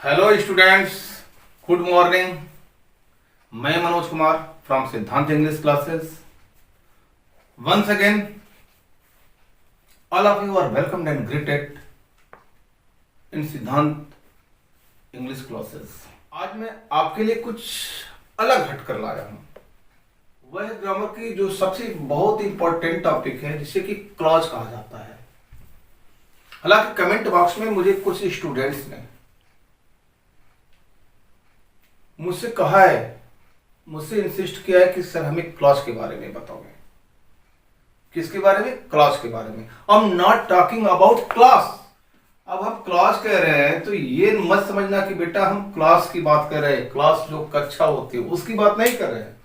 Hello students, good morning. मैं Manoj Kumar from Siddhant English classes. Once again all of you are welcomed and greeted in Siddhant English classes. आज मैं आपके लिए कुछ अलग हटकर लाया हूं। वह ग्रामर की जो सबसे बहुत इंपॉर्टेंट टॉपिक है जिसे कि क्लॉज कहा जाता है। हालांकि कमेंट बॉक्स में मुझे कुछ स्टूडेंट्स ने मुझसे कहा है, मुझसे इंसिस्ट किया है कि सर हमें क्लॉज के बारे में बताओगे। किसके बारे में? क्लॉज के बारे में। I am not talking about class. अब हम क्लॉज कह रहे हैं तो ये मत समझना कि बेटा हम क्लास की बात कर रहे हैं, क्लास जो कक्षा होती है उसकी बात नहीं कर रहे हैं।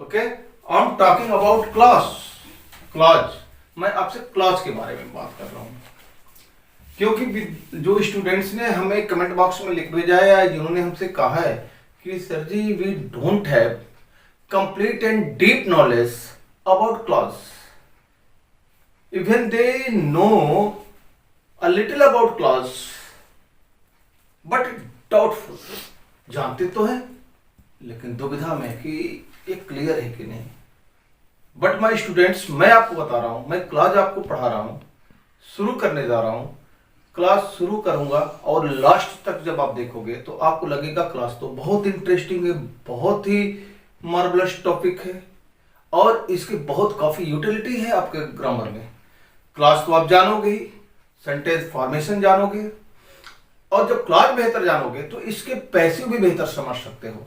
Okay, I am talking about clause. Clause, मैं आपसे क्लॉज के बारे में बात कर रहा हूं क्योंकि जो स्टूडेंट्स ने हमें कमेंट बॉक्स में लिख भेजा है या जिन्होंने हमसे कहा है कि sir ji we don't have complete and deep knowledge about clause, even they know a little about clause but doubtful. जानते तो हैं लेकिन दुविधा में कि ये क्लियर है कि नहीं। बट माय स्टूडेंट्स, मैं आपको बता रहा हूं, मैं क्लॉज आपको पढ़ा रहा हूं, शुरू करने जा रहा हूं। क्लास शुरू करूंगा और लास्ट तक जब आप देखोगे तो आपको लगेगा क्लास तो बहुत इंटरेस्टिंग है, बहुत ही मार्वलस टॉपिक है और इसकी बहुत काफी यूटिलिटी है आपके ग्रामर में। क्लास तो आप जानोगे ही, सेंटेंस फॉर्मेशन जानोगे और जब क्लास बेहतर जानोगे तो इसके पैसिव भी बेहतर समझ सकते हो।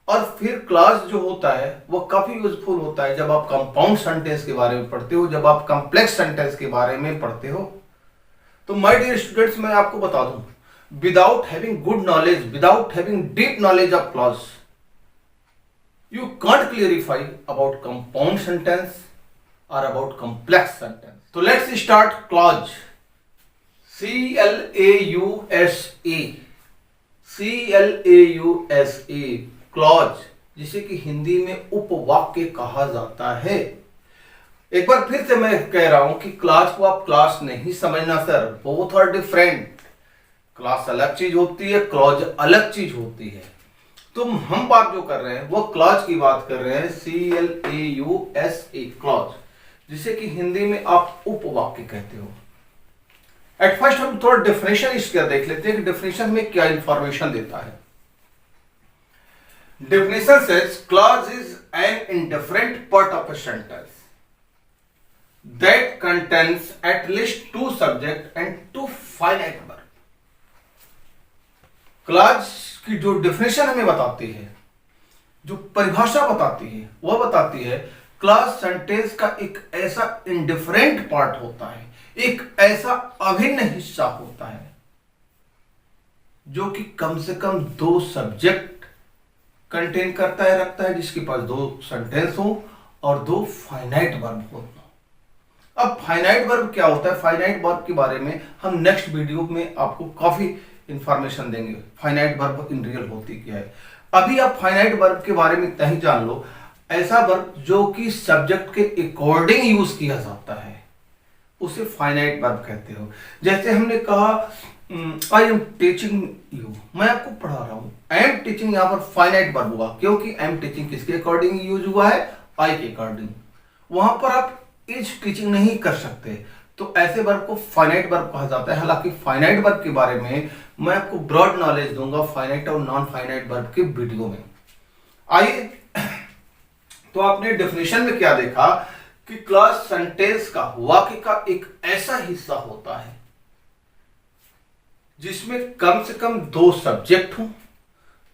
और फिर क्लास जो होता है वो काफी यूजफुल होता है जब आप कंपाउंड सेंटेंस के बारे में पढ़ते हो, जब आप कॉम्प्लेक्स सेंटेंस के बारे में पढ़ते हो। तो माय डियर स्टूडेंट्स, मैं आपको बता दूं, without having good knowledge, without having deep knowledge of clause, you can't clarify about compound sentence और अबाउट कॉम्प्लेक्स सेंटेंस। तो let's start clause. CLAUSE, CLAUSE, clause, जिसे कि हिंदी में उपवाक्य कहा जाता है। एक बार फिर से मैं कह रहा हूं कि क्लास को आप क्लास नहीं समझना sir, both are different. Class अलग चीज होती है, क्लॉज अलग चीज होती है। तो हम बात जो कर रहे हैं वो क्लॉज की बात कर रहे हैं, CLAUSE, क्लॉज, जिसे कि हिंदी में आप उपवाक्य कहते हो। एट फर्स्ट हम थोड़ा डेफिनेशन इसका देख लेते हैं कि डेफिनेशन में क्या इंफॉर्मेशन देता है। Definition says clause is an indifferent part of a sentence that contains at least two subject and two finite verb। Clause की जो डेफिनेशन हमें बताती है, जो परिभाषा बताती है, वह बताती है क्लॉज सेंटेंस का एक ऐसा इंडिफरेंट पार्ट होता है, एक ऐसा अभिन्न हिस्सा होता है जो कि कम से कम दो सब्जेक्ट कंटेन करता है, रखता है, जिसके पास दो सेंटेंस हो और दो फाइनाइट वर्ब हो। अब फाइनाइट वर्ब क्या होता है, फाइनाइट वर्ब के बारे में हम नेक्स्ट वीडियो में आपको काफी इंफॉर्मेशन देंगे। फाइनाइट वर्ब इन रियल होती क्या है। अभी आप फाइनाइट वर्ब के बारे में इतना ही जान लो, ऐसा वर्ब जो कि सब्जेक्ट के अकॉर्डिंग यूज किया जाता है उसे फाइनाइट वर्ब कहते हो। जैसे हमने कहा आई एम टीचिंग यू, मैं आपको पढ़ा रहा हूं। आई एम टीचिंग, यहां पर फाइनाइट वर्ब हुआ क्योंकि आई एम टीचिंग किसके अकॉर्डिंग यूज हुआ है, आई के अकॉर्डिंग। वहां पर आप इज टीचिंग नहीं कर सकते, तो ऐसे वर्ब को फाइनाइट वर्ब कहा जाता है। हालांकि फाइनाइट वर्ब के बारे में मैं आपको ब्रॉड नॉलेज दूंगा फाइनाइट और नॉन फाइनाइट वर्ब के वीडियो में। आइए, तो आपने डेफिनेशन में क्या देखा कि क्लॉज सेंटेंस का, वाक्य का एक ऐसा हिस्सा होता है जिसमें कम से कम दो सब्जेक्ट हो,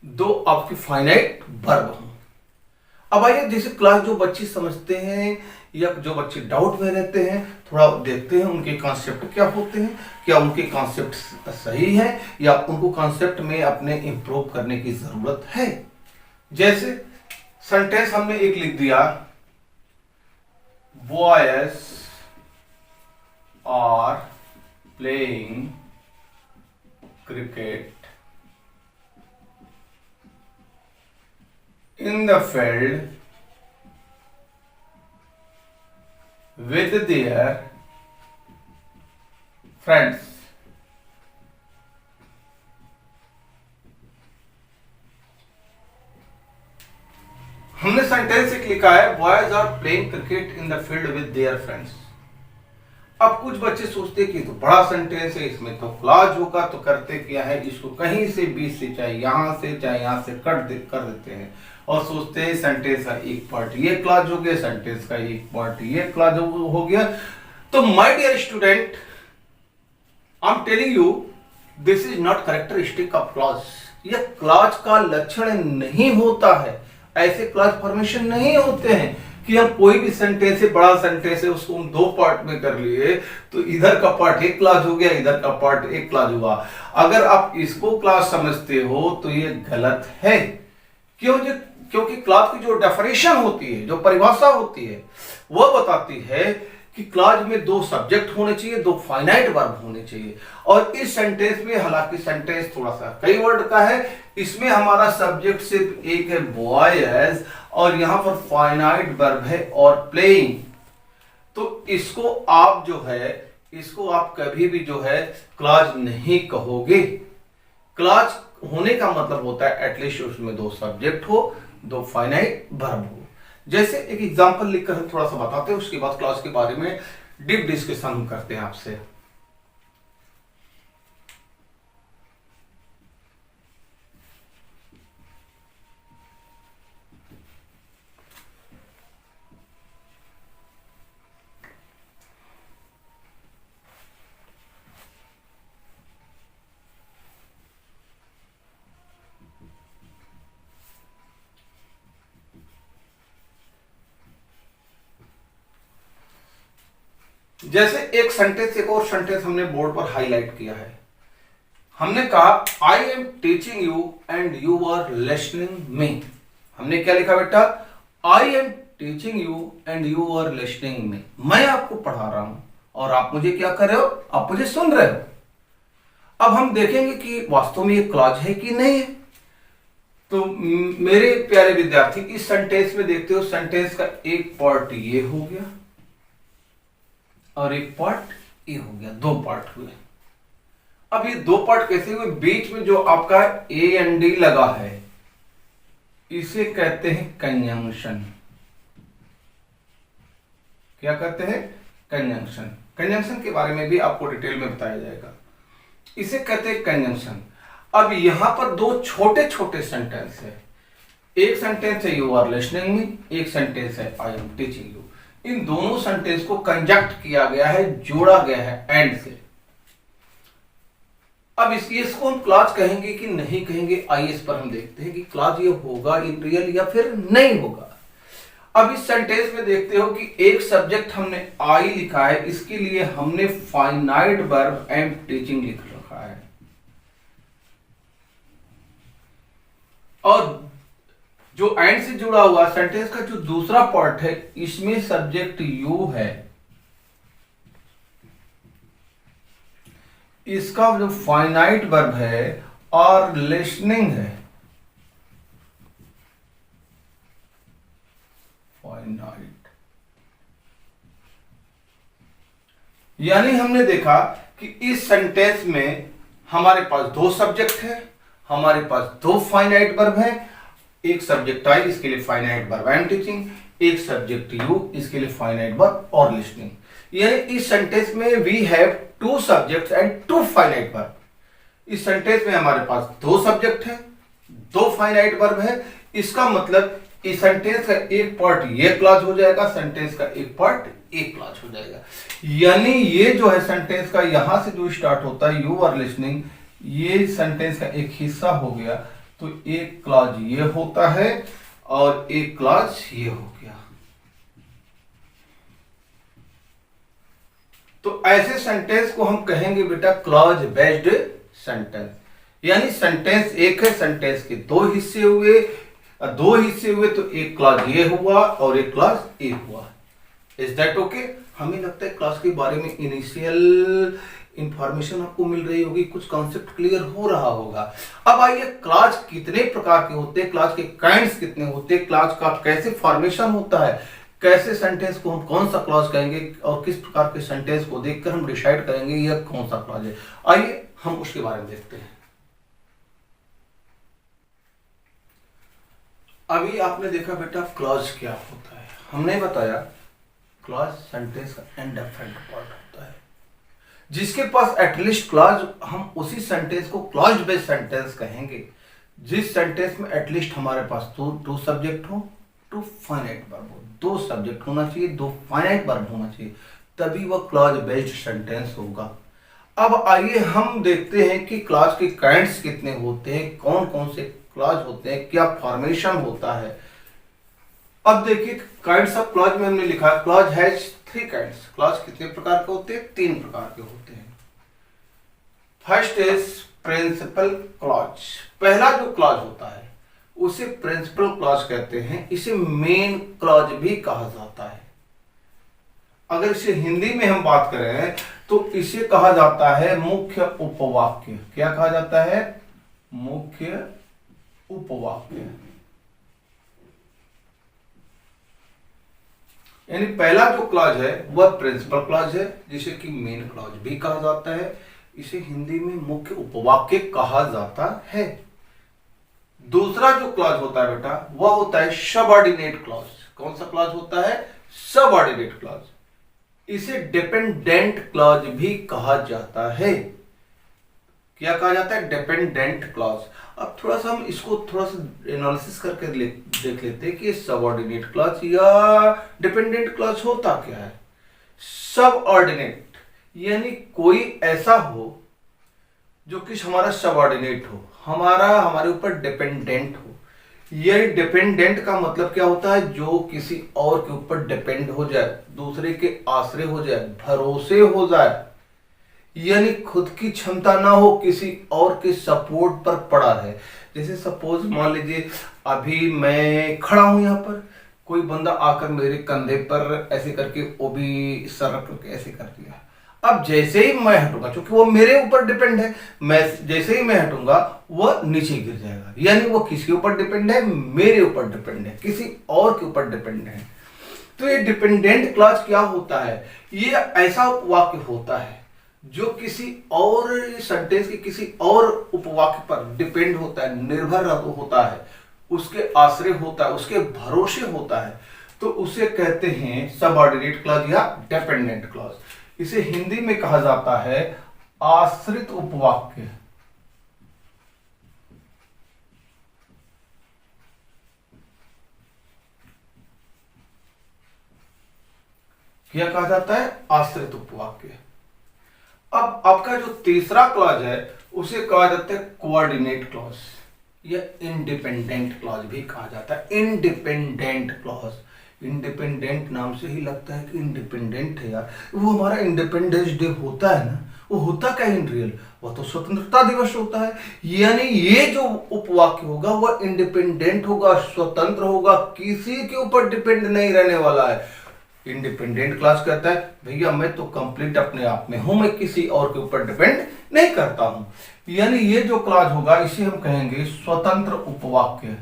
दो आपकी फाइनाइट वर्ब हो। अब आइए, जैसे क्लास जो बच्चे समझते हैं या जो बच्चे डाउट में रहते हैं, थोड़ा देखते हैं उनके कॉन्सेप्ट क्या होते हैं, क्या उनके कॉन्सेप्ट सही है या उनको कॉन्सेप्ट में अपने इंप्रूव करने की जरूरत है। जैसे सेंटेंस हमने एक लिख दिया, boys are playing cricket in the field with their friends। हमने सेंटेंस एक लिखा है, boys are playing cricket in the field with their friends. अब कुछ बच्चे सोचते कि तो बड़ा सेंटेंस है, इसमें तो क्लॉज होगा, तो करते क्या है, इसको कहीं से बीच से चाहे यहां से कर देते हैं और सोचते हैं सेंटेंस का एक पार्ट ये क्लॉज हो गया, सेंटेंस का एक पार्ट ये क्लॉज हो गया। तो my dear student, I am telling you this is not characteristic of clause. यह क्लॉज का लक्षण नहीं होता है, ऐसे क्लॉज फॉर्मेशन नहीं होते हैं कि हम कोई भी सेंटेंस है, बड़ा सेंटेंस है, उसको हम दो पार्ट में कर लिए तो इधर का पार्ट एक क्लॉज हो गया, इधर का पार्ट एक क्लॉज हुआ। अगर आप इसको क्लॉज समझते हो तो ये गलत है। क्योंकि क्लॉज की जो डेफिनेशन होती है, जो परिभाषा होती है, वह बताती है कि क्लॉज में दो सब्जेक्ट होने चाहिए, दो फाइनाइट वर्ब होने चाहिए। और इस सेंटेंस में, हालांकि सेंटेंस थोड़ा सा कई वर्ड का है, इसमें हमारा सब्जेक्ट सिर्फ एक है, बॉयज, और यहां पर फाइनाइट वर्ब है और प्लेइंग। तो इसको आप कभी भी जो है क्लॉज नहीं कहोगे। क्लॉज होने का मतलब होता है एटलीस्ट उसमें दो सब्जेक्ट हो, दो फाइनाइट वर्ब हो। जैसे एक एग्जांपल लिखकर हम थोड़ा सा बताते हैं, उसके बाद क्लॉज के बारे में डीप डिस्कशन हम करते हैं आपसे। जैसे एक और सेंटेंस हमने बोर्ड पर हाईलाइट किया है। हमने कहा I am teaching you and you are listening me. हमने क्या लिखा बेटा? I am teaching you and you are listening me. मैं आपको पढ़ा रहा हूं और आप मुझे क्या कर रहे हो? आप मुझे सुन रहे हो। अब हम देखेंगे कि वास्तव में ये क्लॉज है कि नहीं है। तो मेरे प्यारे विद्यार्थी, इस सेंटेंस में देखते हो, सेंटेंस का एक पार्ट ये हो गया और एक पार्ट ए हो गया, दो पार्ट हुए। अब ये दो पार्ट कैसे हुए? बीच में जो आपका ए एंड डी लगा है, इसे कहते हैं कंजंक्शन। क्या कहते हैं? कंजंक्शन। कंजंक्शन के बारे में भी आपको डिटेल में बताया जाएगा। इसे कहते हैं कंजंक्शन। अब यहां पर दो छोटे छोटे सेंटेंस है। एक सेंटेंस है यू आर लिसनिंग मी, एक सेंटेंस है आई एम टीचिंग यू। इन दोनों सेंटेंस को कंजक्ट किया गया है, जोड़ा गया है एंड से। अब इसको हम क्लॉज कहेंगे कि नहीं कहेंगे, आइए इस पर हम देखते हैं कि क्लॉज ये होगा इन रियल या फिर नहीं होगा। अब इस सेंटेंस में देखते हो कि एक सब्जेक्ट हमने आई लिखा है, इसके लिए हमने फाइनाइट वर्ब एम टीचिंग लिख रखा है। और जो एंड से जुड़ा हुआ सेंटेंस का जो दूसरा पार्ट है, इसमें सब्जेक्ट यू है। इसका जो फाइनाइट वर्ब है और लिसनिंग है, फाइनाइट। यानी हमने देखा कि इस सेंटेंस में हमारे पास दो सब्जेक्ट है, हमारे पास दो फाइनाइट वर्ब है। एक सब्जेक्ट आई, इसके लिए finite verb I am teaching, एक सब्जेक्ट यू, इसके लिए फाइनाइट वर्ब और लिसनिंग। यानी इस सेंटेंस में we have two subjects and two finite verb. इस सेंटेंस में हमारे पास दो सब्जेक्ट है, दो फाइनाइट वर्ब है। इसका मतलब इस सेंटेंस का एक पार्ट ये क्लॉज हो जाएगा, सेंटेंस का एक पार्ट एक क्लॉज हो जाएगा। यानी ये जो है सेंटेंस का यहां से जो स्टार्ट होता है यू आर लिसनिंग, ये सेंटेंस का एक हिस्सा हो गया, तो एक क्लॉज ये होता है और एक क्लॉज ये हो गया। तो ऐसे सेंटेंस को हम कहेंगे बेटा क्लॉज बेस्ड सेंटेंस। यानी सेंटेंस एक है, सेंटेंस के दो हिस्से हुए तो एक क्लॉज ये हुआ और एक क्लॉज ए हुआ। Is that okay? हमें लगता है क्लॉज के बारे में इनिशियल इंफॉर्मेशन आपको मिल रही होगी, कुछ कॉन्सेप्ट क्लियर हो रहा होगा। अब आइए, क्लॉज कितने प्रकार के होते हैं, क्लॉज के काइंड्स कितने होते हैं, क्लॉज का कैसे फॉर्मेशन होता है, कैसे सेंटेंस को हम कौन सा क्लॉज कहेंगे और किस प्रकार के सेंटेंस को देखकर हम डिसाइड करेंगे यह कौन सा क्लॉज है। आइए हम उसके बारे में देखते हैं। अभी आपने देखा बेटा क्लॉज क्या होता है, हमने बताया क्लॉज सेंटेंस का इंडिफरेंट पार्ट होता है। जिसके पास एटलीस्ट क्लॉज, हम उसी सेंटेंस को क्लॉज बेस्ड सेंटेंस कहेंगे जिस सेंटेंस में एटलीस्ट हमारे पास टू सब्जेक्ट हो, टू फाइनाइट वर्ब हो, दो सब्जेक्ट होना चाहिए, दो फाइनाइट वर्ब होना चाहिए, तभी वह क्लॉज बेस्ड सेंटेंस होगा। अब आइए हम देखते हैं कि क्लॉज के काइंड्स कितने होते हैं, कौन कौन से क्लॉज होते हैं, क्या फॉर्मेशन होता है। अब देखिए काइंड्स ऑफ क्लॉज में हमने लिखा clause has three kinds. Clause कितने प्रकार के होते हैं? तीन प्रकार के होते हैं। First is principal clause. पहला जो क्लॉज होता है उसे प्रिंसिपल क्लॉज कहते हैं, इसे मेन क्लॉज भी कहा जाता है। अगर इसे हिंदी में हम बात करें तो इसे कहा जाता है मुख्य उपवाक्य। क्या कहा जाता है? मुख्य उपवाक्य। यानी पहला जो क्लॉज है वह प्रिंसिपल क्लॉज है, जिसे कि मेन क्लॉज भी कहा जाता है। इसे हिंदी में मुख्य उपवाक्य कहा जाता है। दूसरा जो क्लॉज होता है बेटा वह होता है सबऑर्डिनेट क्लॉज। कौन सा क्लॉज होता है? Subordinate clause. इसे डिपेंडेंट क्लॉज भी कहा जाता है। क्या कहा जाता है? Dependent clause. अब थोड़ा सा हम इसको थोड़ा सा एनालिसिस करके देख लेते हैं कि ये सबऑर्डिनेट क्लॉज या डिपेंडेंट क्लॉज होता क्या है। सबऑर्डिनेट यानी कोई ऐसा हो जो कि हमारा सबऑर्डिनेट हो, हमारे ऊपर डिपेंडेंट हो। ये डिपेंडेंट का मतलब क्या होता है? जो किसी और के ऊपर डिपेंड हो जाए, दूसरे के आश्रय हो जाए, भरोसे हो जाए, यानी खुद की क्षमता ना हो, किसी और के सपोर्ट पर पड़ा रहे। जैसे सपोज मान लीजिए अभी मैं खड़ा हूं यहां पर, कोई बंदा आकर मेरे कंधे पर ऐसे करके वो भी सर रख करके ऐसे कर दिया। अब जैसे ही मैं हटूंगा, क्योंकि वो मेरे ऊपर डिपेंड है, मैं जैसे ही मैं हटूंगा वह नीचे गिर जाएगा। यानी वो किसके ऊपर डिपेंड है? मेरे ऊपर डिपेंड है, किसी और के ऊपर डिपेंड है। तो ये डिपेंडेंट क्लॉज क्या होता है? ये ऐसा वाक्य होता है जो किसी और सेंटेंस के किसी और उपवाक्य पर डिपेंड होता है, निर्भर होता है, उसके आश्रय होता है, उसके भरोसे होता है, तो उसे कहते हैं सबऑर्डिनेट क्लॉज या डिपेंडेंट क्लॉज। इसे हिंदी में कहा जाता है आश्रित उपवाक्य। क्या कहा जाता है? आश्रित उपवाक्य। अब आपका जो तीसरा क्लॉज है उसे कहा जाता है कोऑर्डिनेट क्लॉज या इंडिपेंडेंट क्लॉज भी कहा जाता है। इंडिपेंडेंट क्लॉज, इंडिपेंडेंट नाम से ही लगता है कि इंडिपेंडेंट है यार। वो हमारा इंडिपेंडेंस डे होता है ना, वो होता क्या इन रियल? वो तो स्वतंत्रता दिवस होता है। यानी ये जो उपवाक्य होगा वह इंडिपेंडेंट होगा, स्वतंत्र होगा, किसी के ऊपर डिपेंड नहीं रहने वाला है। इंडिपेंडेंट क्लॉज कहता है भैया मैं तो कंप्लीट अपने आप में हूं, मैं किसी और के ऊपर डिपेंड नहीं करता हूं। यानी ये जो क्लॉज होगा इसे हम कहेंगे स्वतंत्र उपवाक्य।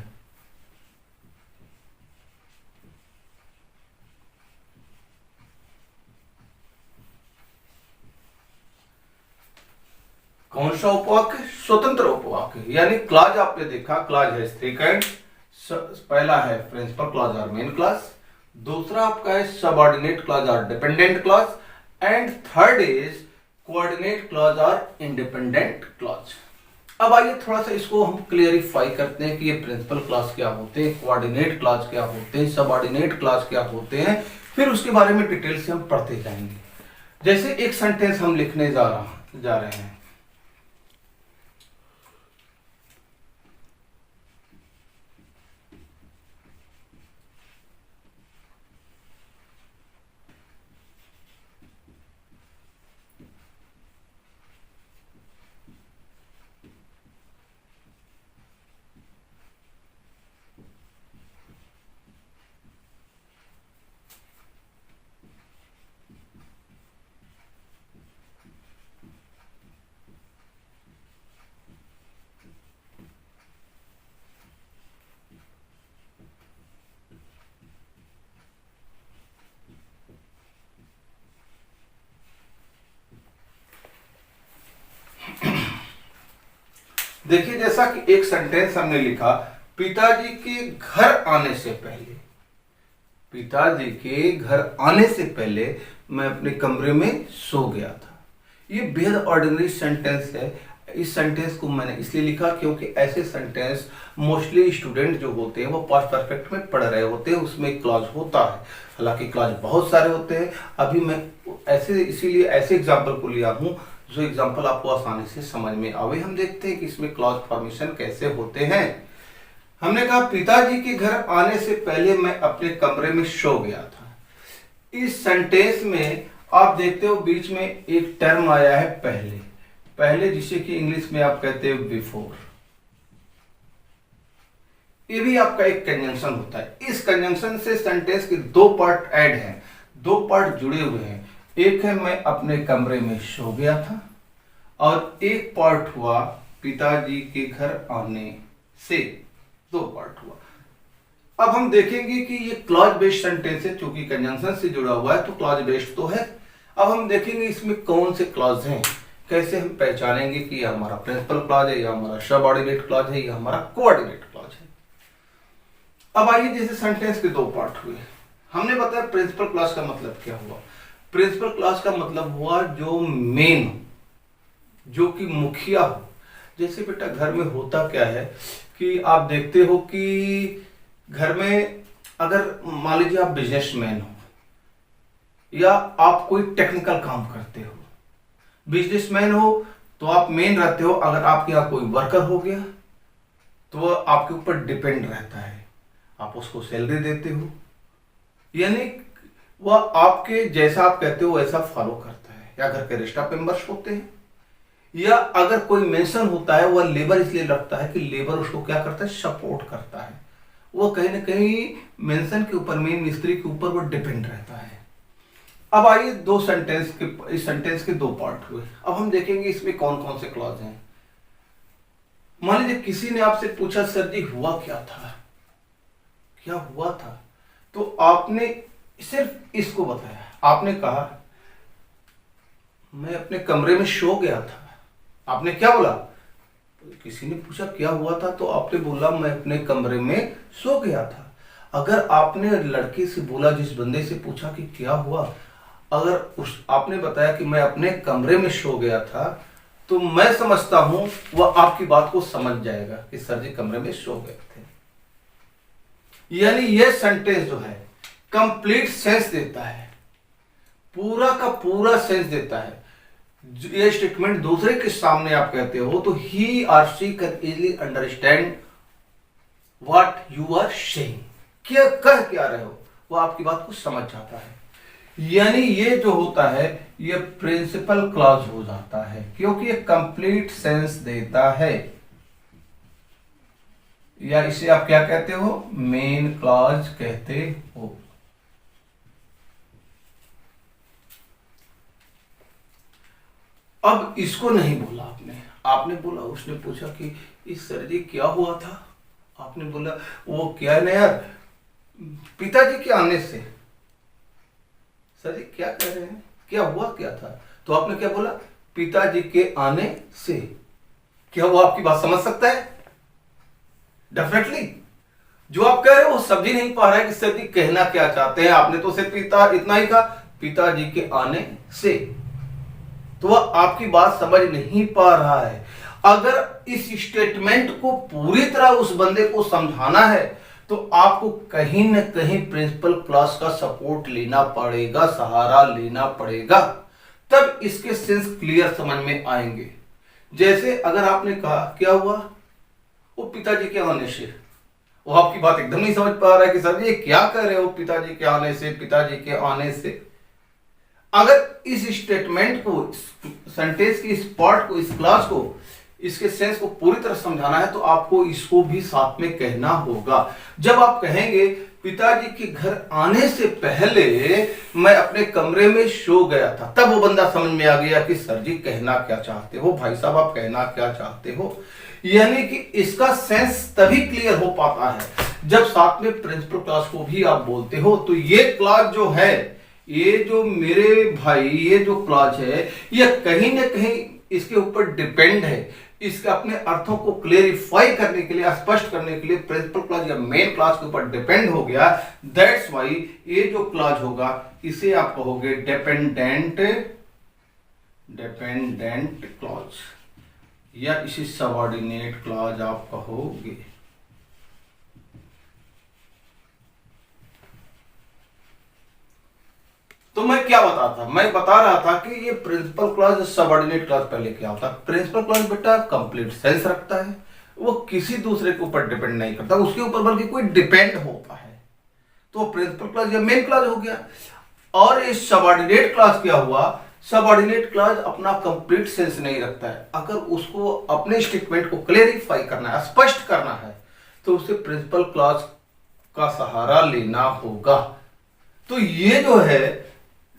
कौन सा उपवाक्य? स्वतंत्र उपवाक्य। यानी क्लॉज आपने देखा, क्लॉज है थ्री काइंड। पहला है प्रिंसिपल क्लॉज और मेन क्लॉज, दूसरा आपका है सबऑर्डिनेट क्लॉज और dependent clause, and third is coordinate clause और इंडिपेंडेंट क्लॉज। अब आइए थोड़ा सा इसको हम क्लियरिफाई करते हैं कि ये प्रिंसिपल क्लॉज क्या होते हैं, कोऑर्डिनेट क्लॉज क्या होते हैं, सबऑर्डिनेट क्लॉज क्या होते हैं, फिर उसके बारे में डिटेल से हम पढ़ते जाएंगे। जैसे एक सेंटेंस हम लिखने जा रहे हैं। देखिए जैसा कि एक सेंटेंस हमने लिखा पिताजी के घर आने से पहले, पिताजी के घर आने से पहले मैं अपने कमरे में सो गया था। ये बेहद ऑर्डिनरी सेंटेंस है। इस सेंटेंस को मैंने इसलिए लिखा क्योंकि ऐसे सेंटेंस मोस्टली स्टूडेंट जो होते हैं वो पास्ट परफेक्ट में पढ़ रहे होते हैं, उसमें क्लॉज होता है। हालांकि क्लॉज बहुत सारे होते हैं। अभी मैं ऐसे इसीलिए ऐसे एग्जाम्पल को लिया हूँ जो एग्जाम्पल आपको आसानी से समझ में आवे। हम देखते हैं कि इसमें क्लॉज फॉर्मेशन कैसे होते हैं। हमने कहा पिताजी के घर आने से पहले मैं अपने कमरे में सो गया था। इस सेंटेंस में आप देखते हो बीच में एक टर्म आया है पहले, पहले जिसे कि इंग्लिश में आप कहते हो बिफोर। ये भी आपका एक कंजंक्शन होता है। इस कंजंक्शन से सेंटेंस के दो पार्ट ऐड हैं, दो पार्ट जुड़े हुए हैं। एक है मैं अपने कमरे में सो गया था और एक पार्ट हुआ पिताजी के घर आने से, दो पार्ट हुआ। अब हम देखेंगे कि ये क्लॉज बेस्ड सेंटेंस है, क्योंकि कंजंक्शन से जुड़ा हुआ है तो क्लॉज बेस्ड तो है। अब हम देखेंगे इसमें कौन से क्लॉज हैं, कैसे हम पहचानेंगे कि यह हमारा प्रिंसिपल क्लॉज है, या हमारा सबऑर्डिनेट क्लॉज है, या हमारा कोऑर्डिनेट क्लॉज है। अब आइए, जैसे सेंटेंस के दो पार्ट हुए, हमने बताया प्रिंसिपल क्लॉज का मतलब क्या हुआ। प्रिंसिपल क्लॉज का मतलब हुआ जो मेन, जो कि मुखिया हो। जैसे बेटा घर में होता क्या है कि आप देखते हो कि घर में अगर मान लीजिए आप बिजनेसमैन हो या आप कोई टेक्निकल काम करते हो, बिजनेसमैन हो तो आप मेन रहते हो। अगर आपके यहाँ कोई वर्कर हो गया तो वह आपके ऊपर डिपेंड रहता है, आप उसको सैलरी देते हो, यानी वह आपके जैसा आप कहते हो वैसा फॉलो करता है। या घर के रिश्ता मेंबर्स होते हैं, या अगर कोई मेंशन होता है वह लेबर इसलिए रखता है कि लेबर उसको क्या करता है, सपोर्ट करता है। वो कहीं ना कहीं मेंशन के ऊपर, मेन मिस्त्री के ऊपर वो डिपेंड रहता है। अब आइए दो सेंटेंस के, इस सेंटेंस के दो पार्ट हुए। अब हम देखेंगे इसमें कौन कौन से क्लॉज हैं। मान लीजिए किसी ने आपसे पूछा सर जी हुआ क्या था, क्या हुआ था, तो आपने सिर्फ इसको बताया। आपने कहा मैं अपने कमरे में सो गया था। आपने क्या बोला, किसी ने पूछा क्या हुआ था तो आपने बोला मैं अपने कमरे में सो गया था। अगर आपने लड़के से बोला, जिस बंदे से पूछा कि क्या हुआ, अगर उस आपने बताया कि मैं अपने कमरे में सो गया था, तो मैं समझता हूं वह आपकी बात को समझ जाएगा कि सर जी कमरे में सो गए थे। यानी यह सेंटेंस जो है कंप्लीट सेंस देता है, पूरा का पूरा सेंस देता है। ये स्टेटमेंट दूसरे के सामने आप कहते हो तो ही और she can easily understand what you are saying, क्या कह क्या रहे हो, वो आपकी बात को समझ जाता है। यानी ये जो होता है ये प्रिंसिपल क्लॉज हो जाता है, क्योंकि ये कंप्लीट सेंस देता है। या इसे आप क्या कहते हो, मेन क्लॉज कहते हो। अब इसको नहीं बोला आपने बोला, उसने पूछा कि इस सर जी क्या हुआ था, आपने बोला वो क्या है ना यार, पिताजी के आने से। सर जी क्या कह रहे हैं, क्या हुआ क्या था, तो आपने क्या बोला, पिताजी के आने से। क्या वो आपकी बात समझ सकता है? डेफिनेटली। जो आप कह रहे हो वो समझ नहीं पा रहा है कि सर जी कहना क्या चाहते हैं। आपने तो सिर्फ इतना ही कहा, पिताजी के आने से, तो वह आपकी बात समझ नहीं पा रहा है। अगर इस स्टेटमेंट को पूरी तरह उस बंदे को समझाना है तो आपको कहीं ना कहीं प्रिंसिपल क्लॉज का सपोर्ट लेना पड़ेगा, सहारा लेना पड़ेगा, तब इसके सेंस क्लियर समझ में आएंगे। जैसे अगर आपने कहा क्या हुआ, वो पिताजी के आने से, वो आपकी बात एकदम नहीं समझ पा रहा है कि सर ये क्या कह रहे हो, पिताजी के आने से, पिताजी के आने से। अगर इस स्टेटमेंट को, सेंटेंस की इस पार्ट को, इस क्लॉज को, इसके सेंस को पूरी तरह समझाना है तो आपको इसको भी साथ में कहना होगा। जब आप कहेंगे पिताजी के घर आने से पहले मैं अपने कमरे में सो गया था, तब वो बंदा समझ में आ गया कि सर जी कहना क्या चाहते हो, भाई साहब आप कहना क्या चाहते हो। यानी कि इसका सेंस तभी क्लियर हो पाता है जब साथ में प्रिंसिपल क्लॉज को भी आप बोलते हो। तो ये क्लॉज जो है, ये जो मेरे भाई, ये जो क्लॉज है, ये कहीं ना कहीं इसके ऊपर डिपेंड है इसके अपने अर्थों को क्लेरिफाई करने के लिए, स्पष्ट करने के लिए प्रिंसिपल क्लॉज या मेन क्लॉज के ऊपर डिपेंड हो गया। दैट्स वाई ये जो क्लॉज होगा इसे आप कहोगे डिपेंडेंट क्लॉज या इसे सबऑर्डिनेट क्लॉज आप कहोगे। तो मैं क्या मैं बता रहा था कि ये प्रिंसिपल क्लॉज सबऑर्डिनेट क्लॉज पहले क्या होता है। प्रिंसिपल क्लॉज बेटा कंप्लीट सेंस रखता है, वो किसी दूसरे के ऊपर डिपेंड नहीं करता उसके ऊपर, बल्कि कोई डिपेंड होता है। तो प्रिंसिपल क्लॉज या मेन क्लॉज हो गया। और ये सबऑर्डिनेट क्लॉज क्या हुआ, सबऑर्डिनेट क्लॉज अपना कंप्लीट सेंस नहीं रखता है। अगर उसको अपने स्टेटमेंट को क्लेरिफाई करना है, स्पष्ट करना है, तो उसे प्रिंसिपल क्लॉज का सहारा लेना होगा। तो ये जो है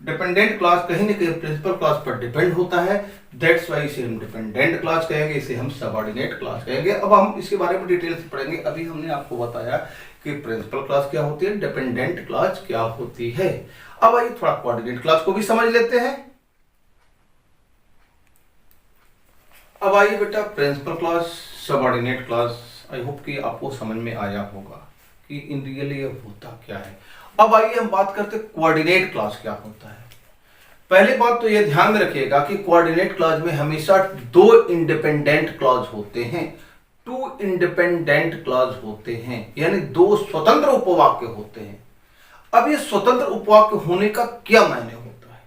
डिपेंडेंट क्लॉज कहीं ना कहीं प्रिंसिपल क्लॉज पर डिपेंड होता है। दैट्स वाई इसे हम डिपेंडेंट क्लॉज कहेंगे, इसे हम सबऑर्डिनेट क्लॉज कहेंगे। अब हम इसके बारे में डिटेल से पढ़ेंगे। अभी हमने आपको बताया कि प्रिंसिपल क्लॉज क्या होती है, डिपेंडेंट क्लॉज क्या होती है। अब आइए थोड़ा कोऑर्डिनेट क्लॉज को भी समझ लेते हैं। अब आइए बेटा principal clause, subordinate clause, I hope कि आपको समझ में आया होगा कि इन रियल ये होता क्या है। अब आइए हम बात करते हैं कोऑर्डिनेट क्लॉज क्या होता है। पहली बात तो यह ध्यान में रखिएगा कि कोऑर्डिनेट क्लॉज में हमेशा दो इंडिपेंडेंट क्लॉज होते हैं, टू इंडिपेंडेंट क्लॉज होते हैं, यानी दो स्वतंत्र उपवाक्य होते हैं। अब ये स्वतंत्र उपवाक्य होने का क्या मायने होता है।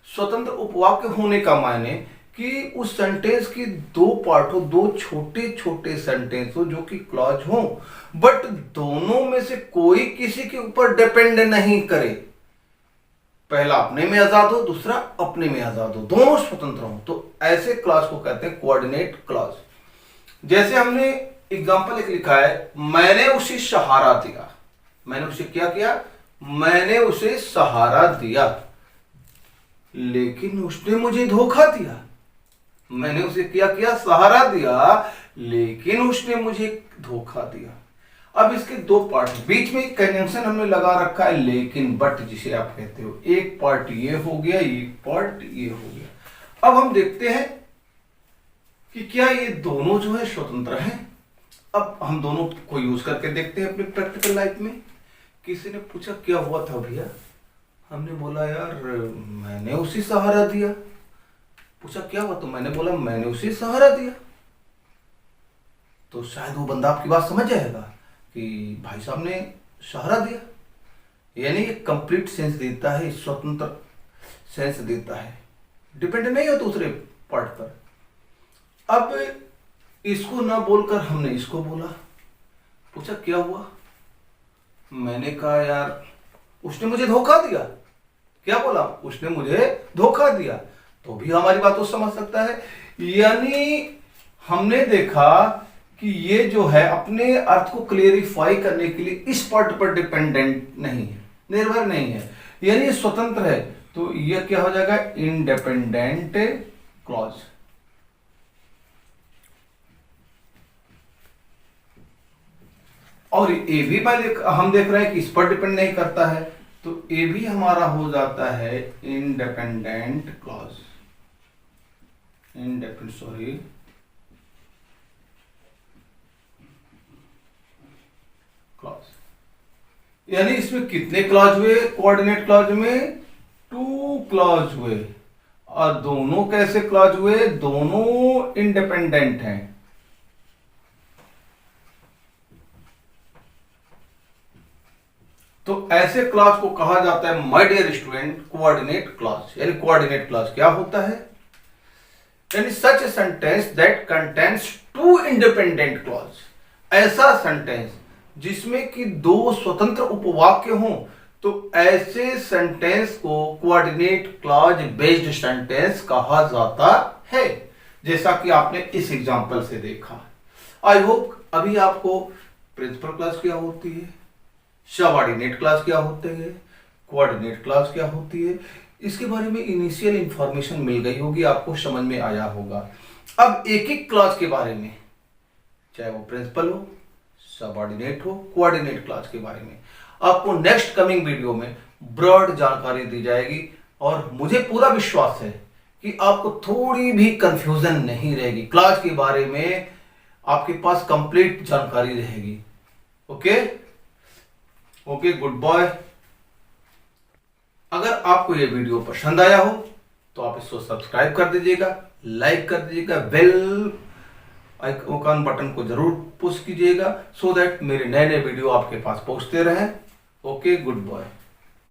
स्वतंत्र उपवाक्य होने का मायने कि उस सेंटेंस की दो पार्ट हो, दो छोटे छोटे सेंटेंस हो जो कि क्लॉज हो, बट दोनों में से कोई किसी के ऊपर डिपेंड नहीं करे। पहला अपने में आजाद हो, दूसरा अपने में आजाद हो, दोनों स्वतंत्र हो, तो ऐसे क्लॉज को कहते हैं कोऑर्डिनेट क्लॉज। जैसे हमने एग्जांपल एक लिखा है, मैंने उसे सहारा दिया। मैंने उसे क्या किया, मैंने उसे सहारा दिया, लेकिन उसने मुझे धोखा दिया। मैंने उसे क्या किया, सहारा दिया, लेकिन उसने मुझे धोखा दिया। अब इसके दो पार्ट, बीच में कंजंक्शन हमने लगा रखा है लेकिन बट जिसे आप कहते हो। एक पार्ट ये हो गया, एक पार्ट ये हो गया। अब हम देखते हैं कि क्या ये दोनों जो है स्वतंत्र हैं। अब हम दोनों को यूज करके देखते हैं अपने प्रैक्टिकल लाइफ में। किसी ने पूछा क्या हुआ था भैया, हमने बोला यार मैंने उसे सहारा दिया। पूछा क्या हुआ, तो मैंने बोला मैंने उसे सहारा दिया। तो शायद वो बंदा आपकी बात समझ जाएगा कि भाई साहब ने सहारा दिया, यानी ये कंप्लीट सेंस देता है, स्वतंत्र सेंस देता है, डिपेंड नहीं हो दूसरे पार्ट पर। अब इसको ना बोलकर हमने इसको बोला। पूछा क्या हुआ, मैंने कहा यार उसने मुझे धोखा दिया। क्या बोला, उसने मुझे धोखा दिया। तो भी हमारी बात को समझ सकता है। यानी हमने देखा कि ये जो है अपने अर्थ को क्लेरिफाई करने के लिए इस पार्ट पर डिपेंडेंट नहीं है, निर्भर नहीं है, यानी ये स्वतंत्र है। तो ये क्या हो जाएगा, इंडिपेंडेंट क्लॉज। और ए भी हम देख रहे हैं कि इस पर डिपेंड नहीं करता है, तो ए भी हमारा हो जाता है इंडिपेंडेंट क्लॉज। क्लॉज यानी इसमें कितने क्लॉज हुए, कोऑर्डिनेट क्लॉज में 2 क्लॉज हुए। और दोनों कैसे क्लॉज हुए, दोनों इंडिपेंडेंट हैं। तो ऐसे क्लॉज को कहा जाता है my dear student coordinate clause. यानी कोऑर्डिनेट क्लॉज क्या होता है, यानी such a sentence that contains 2 independent clause. ऐसा सेंटेंस जिसमें कि 2 स्वतंत्र उपवाक्य हों, तो ऐसे सेंटेंस को कोऑर्डिनेट क्लॉज बेस्ड सेंटेंस कहा जाता है, जैसा कि आपने इस एग्जांपल से देखा। आई होप अभी आपको प्रिंसिपल क्लॉज क्या होती है, सबऑर्डिनेट क्लॉज क्या होते हैं, कोऑर्डिनेट क्लॉज क्या होती है, इसके बारे में इनिशियल इंफॉर्मेशन मिल गई होगी, आपको समझ में आया होगा। अब एक एक क्लॉज के बारे में, चाहे वो प्रिंसिपल हो, सबऑर्डिनेट हो, कोऑर्डिनेट क्लॉज के बारे में आपको नेक्स्ट कमिंग वीडियो में ब्रॉड जानकारी दी जाएगी। और मुझे पूरा विश्वास है कि आपको थोड़ी भी कंफ्यूजन नहीं रहेगी, क्लास के बारे में आपके पास कंप्लीट जानकारी रहेगी। Okay okay, good boy. अगर आपको ये वीडियो पसंद आया हो तो आप इसको सब्सक्राइब कर दीजिएगा, लाइक कर दीजिएगा, बेल आइकन बटन को जरूर पुश कीजिएगा, सो दैट मेरे नए नए वीडियो आपके पास पहुंचते रहें। Okay, good boy.